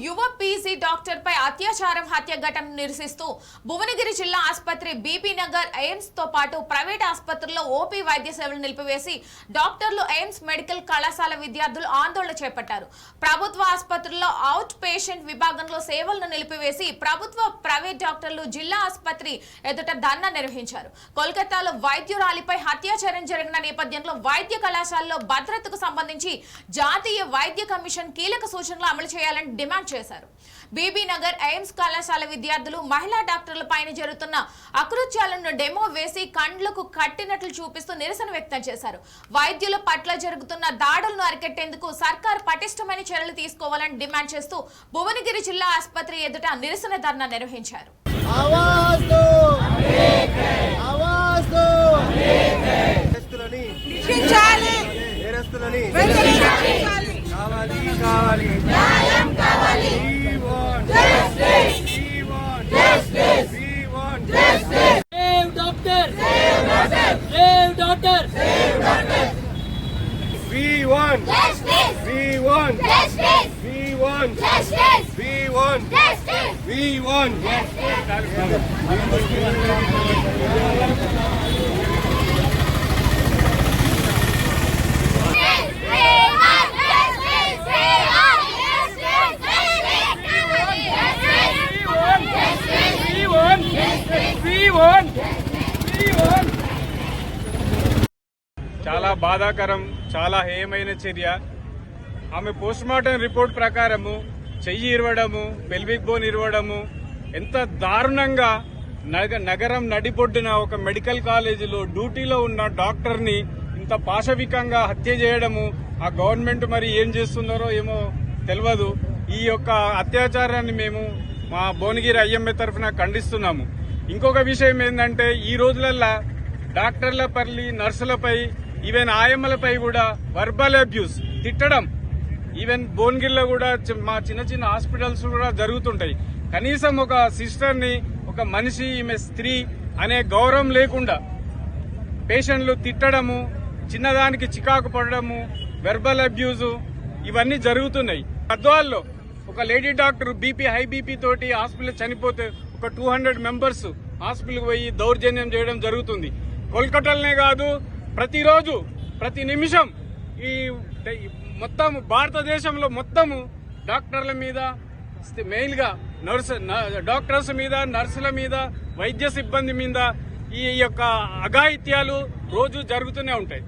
యువ PG doctor పై అత్యాచారం హత్య ఘటనను నిరసిస్తూ భువనగిరి జిల్లా ఆసుపత్రి బీపీ నగర్ ఎయిమ్స్ తో పాటు ప్రైవేట్ ఆసుపత్రుల్లో ఓపీ వైద్య సేవలు నిలిపివేసి డాక్టర్లు ఎయిమ్స్ మెడికల్ కళాశాల విద్యార్థులు ఆందోళన చేపట్టారు. ప్రభుత్వ ఆసుపత్రుల్లో అవుట్ పేషెంట్ విభాగంలో సేవలను నిలిపివేసి ప్రభుత్వ ప్రైవేట్ డాక్టర్లు జిల్లా ఆసుపత్రి ఎదుట ధర్నా నిర్వహించారు. కోల్కతాలో వైద్యురాలిపై అత్యాచారం జరిగిన నేపథ్యంలో వైద్య కళాశాలలో భద్రతకు సంబంధించి జాతీయ వైద్య కమిషన్ కీలక సూచనలు అమలు చేయాలని డిమాండ్ చేశారు. బీబీ నగర్ ఎయిమ్స్ కళాశాల విద్యార్థులు మహిళా డాక్టర్ల పైన జరుగుతున్న అకృత్యాలను డెమో వేసి కండ్లకు కట్టినట్లు చూపిస్తూ నిరసన వ్యక్తం చేశారు. వైద్యుల పట్ల జరుగుతున్న దాడులను అరికట్టేందుకు సర్కార్ పటిష్టమైన చర్యలు తీసుకోవాలని డిమాండ్ చేస్తూ భువనగిరి జిల్లా ఆసుపత్రి ఎదుట నిరసన ధర్నా నిర్వహించారు. చాలా బాధాకరం, చాలా హేయమైన చర్య. ఆమె పోస్ట్మార్టం రిపోర్ట్ ప్రకారము చెయ్యి ఇరవడము, పెల్విక్ బోన్ ఇరవడము, ఎంత దారుణంగా నగరం నడిబొడ్డున ఒక మెడికల్ కాలేజీలో డ్యూటీలో ఉన్న డాక్టర్ని ఇంత పాశవికంగా హత్య చేయడము, ఆ గవర్నమెంట్ మరి ఏం చేస్తున్నారో ఏమో తెలియదు. ఈ యొక్క అత్యాచారాన్ని మేము మా భువనగిరి ఐఎంఏ తరఫున ఖండిస్తున్నాము. ఇంకొక విషయం ఏంటంటే, ఈ రోజులల్లా డాక్టర్లపై, నర్సులపై, ఈవెన్ ఆయమ్మలపై కూడా వర్బల్ అబ్యూస్, తిట్టడం, ఈవెన్ భువనగిరిలో కూడా మా చిన్న చిన్న హాస్పిటల్స్ కూడా జరుగుతుంటాయి. కనీసం ఒక సిస్టర్ని, ఒక మనిషి, ఈమె స్త్రీ అనే గౌరవం లేకుండా పేషెంట్లు తిట్టడము, చిన్నదానికి చికాకు పడడము, వెర్బల్ అబ్యూజు ఇవన్నీ జరుగుతున్నాయి. గద్వాల్లో ఒక లేడీ డాక్టర్ హై బీపీ తోటి హాస్పిటల్ చనిపోతే ఒక 200 మెంబర్స్ హాస్పిటల్కి పోయి దౌర్జన్యం చేయడం జరుగుతుంది. కోల్కతాలోనే కాదు, ప్రతిరోజు, ప్రతి నిమిషం ఈ మొత్తం భారతదేశంలో మొత్తము డాక్టర్ల మీద, మెయిన్ గా డాక్టర్స్ మీద, నర్సుల మీద, వైద్య సిబ్బంది మీద ఈ యొక్క అఘాయిత్యాలు రోజు జరుగుతూనే ఉంటాయి.